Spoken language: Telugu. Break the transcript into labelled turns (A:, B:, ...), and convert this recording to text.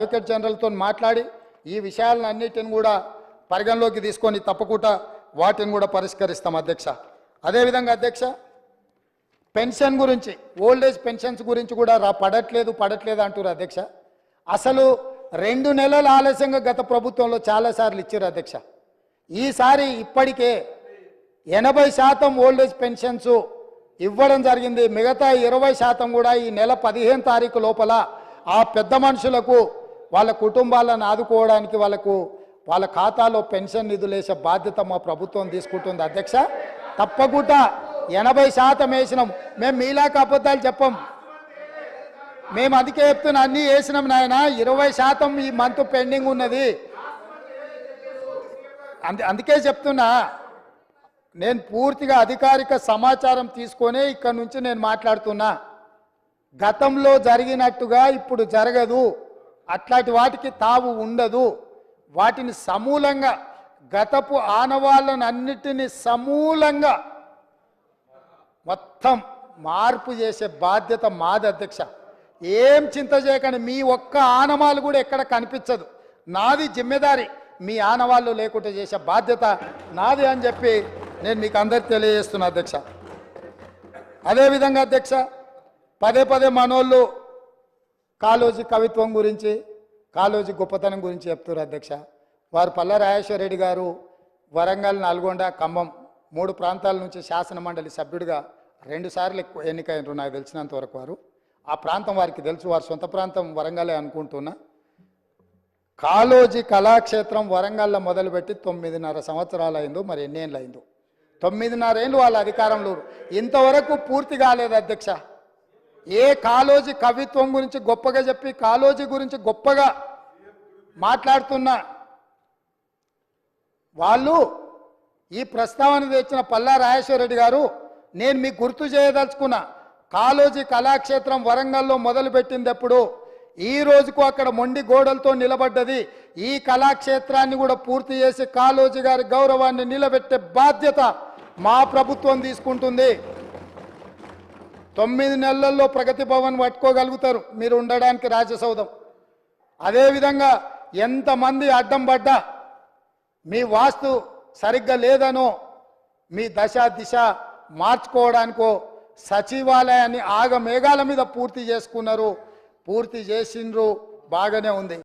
A: అడ్వకేట్ జనరల్తో మాట్లాడి ఈ విషయాలన్నిటిని కూడా పరిగణలోకి తీసుకొని తప్పకుండా వాటిని కూడా పరిష్కరిస్తాం అధ్యక్ష. అదేవిధంగా అధ్యక్ష, పెన్షన్ గురించి, ఓల్డ్ ఏజ్ పెన్షన్స్ గురించి కూడా పడట్లేదు అంటారు అధ్యక్ష. అసలు 2 నెలల ఆలస్యంగా గత ప్రభుత్వంలో చాలాసార్లు ఇచ్చారు అధ్యక్ష. ఈసారి ఇప్పటికే 80% ఓల్డ్ ఏజ్ పెన్షన్స్ ఇవ్వడం జరిగింది. మిగతా 20% కూడా ఈ నెల 15 తారీఖు లోపల ఆ పెద్ద మనుషులకు వాళ్ళ కుటుంబాలను ఆదుకోవడానికి వాళ్ళ ఖాతాలో పెన్షన్ నిధులు వేసే బాధ్యత మా ప్రభుత్వం తీసుకుంటుంది అధ్యక్ష. తప్పకుండా 80% వేసినాం. మేము మీలాక అబద్ధాలు చెప్పం. మేము అందుకే చెప్తున్నా, అన్నీ వేసినాం నాయన. 20% ఈ మంత్ పెండింగ్ ఉన్నది. అందుకే చెప్తున్నా, నేను పూర్తిగా అధికారిక సమాచారం తీసుకొనే ఇక్కడ నుంచి నేను మాట్లాడుతున్నా. గతంలో జరిగినట్టుగా ఇప్పుడు జరగదు. అట్లాంటి వాటికి తావు ఉండదు. వాటిని సమూలంగా, గతపు ఆనవాళ్ళను అన్నిటినీ సమూలంగా మొత్తం మార్పు చేసే బాధ్యత మాది అధ్యక్ష. ఏం చింత చేయకండి. మీ ఒక్క ఆనవాళ్ళు కూడా ఎక్కడ కనిపించదు. నాది జిమ్మెదారి. మీ ఆనవాళ్ళు లేకుండా చేసే బాధ్యత నాది అని చెప్పి నేను మీకు అందరికి తెలియజేస్తున్నా అధ్యక్ష. అదేవిధంగా అధ్యక్ష, పదే మనోళ్ళు కాళోజీ కవిత్వం గురించి, కాళోజీ గొప్పతనం గురించి చెప్తారు అధ్యక్ష. వారు పల్లా రాజేశ్వర రెడ్డి గారు వరంగల్, నల్గొండ, ఖమ్మం 3 ప్రాంతాల నుంచి శాసనమండలి సభ్యుడిగా 2 సార్లు ఎన్నికైనరు నాకు తెలిసినంత వరకు. వారు ఆ ప్రాంతం వారికి తెలుసు. వారి సొంత ప్రాంతం వరంగలే అనుకుంటున్నా. కాళోజీ కళాక్షేత్రం వరంగల్లో మొదలుపెట్టి 9.5 సంవత్సరాలు అయిందో, మరి ఎన్ని ఏళ్ళు అయిందో, 9.5 ఏళ్ళు వాళ్ళ అధికారంలో. ఇంతవరకు పూర్తి కాలేదు అధ్యక్ష. ఏ కాళోజీ కవిత్వం గురించి గొప్పగా చెప్పి, కాళోజీ గురించి గొప్పగా మాట్లాడుతున్న వాళ్ళు ఈ ప్రస్తావన తెచ్చిన పల్లా రాజేశ్వర రెడ్డి గారు, నేను మీకు గుర్తు చేయదలుచుకున్నా, కాళోజీ కళాక్షేత్రం వరంగల్లో మొదలుపెట్టిందెప్పుడు, ఈ రోజుకు అక్కడ మొండి గోడలతో నిలబడ్డది. ఈ కళాక్షేత్రాన్ని కూడా పూర్తి చేసి కాళోజీ గారి గౌరవాన్ని నిలబెట్టే బాధ్యత మా ప్రభుత్వం తీసుకుంటుంది. 9 నెలల్లో ప్రగతి భవన్ పట్టుకోగలుగుతారు మీరు ఉండడానికి రాజసౌధం. అదేవిధంగా ఎంతమంది అడ్డం పడ్డా, మీ వాస్తు సరిగ్గా లేదనో, మీ దశ దిశ మార్చుకోవడానికో సచివాలయాన్ని ఆగమేఘాల మీద పూర్తి చేసుకున్నారు. పూర్తి చేసిండ్రు, బాగానే ఉంది.